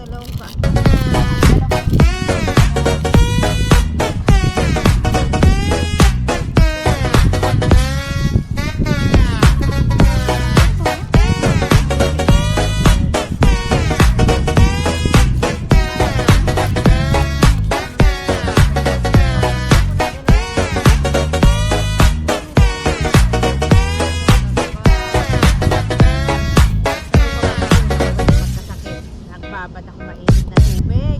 Talong pa. Nagbabad ako mainit na tubig.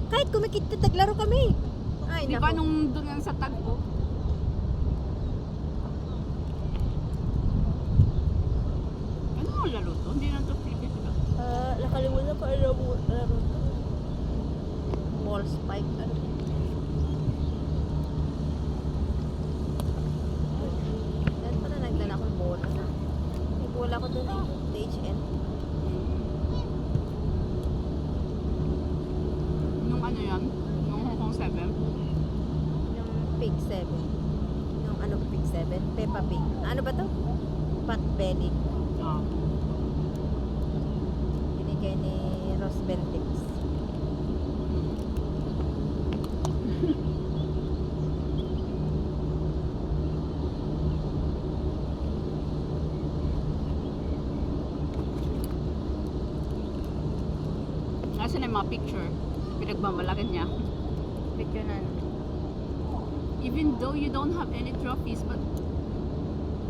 Kahit kumikita, taglaro kami. Ay, di ba nung doon lang sa tagpo? Ano mo laro to? Hindi na to Philippines ba? Nakalimutan ko ano mo laro to. Ball spike. Ano? Dahil pala nagdala akong bola. May bola ko doon eh. THN. Ano yan? Nung Hong Kong 7? Yung Pig 7. Yung ano Pig 7? Peppa Pig. Ano ba to? Pot belly. Ah. Binigay ni Rosbel Dix. Nasaan yung mga picture? Pinagmamalakan niya. Picture na ano. Even though you don't have any trophies, but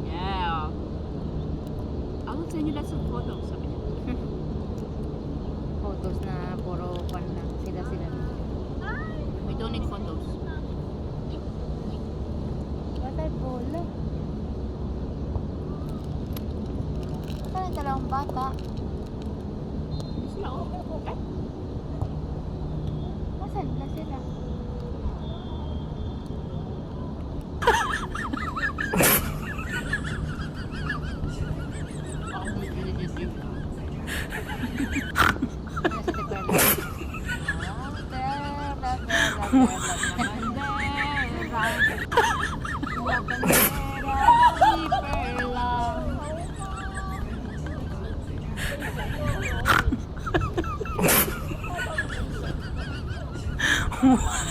yeah, I will send you lots of photos. Sabi niya. Photos na puro pan lang. Sila. We don't need photos. Wala bola. Saan ang dalawang bata? Sila oh. Okay. Nasaan na sila? Wow.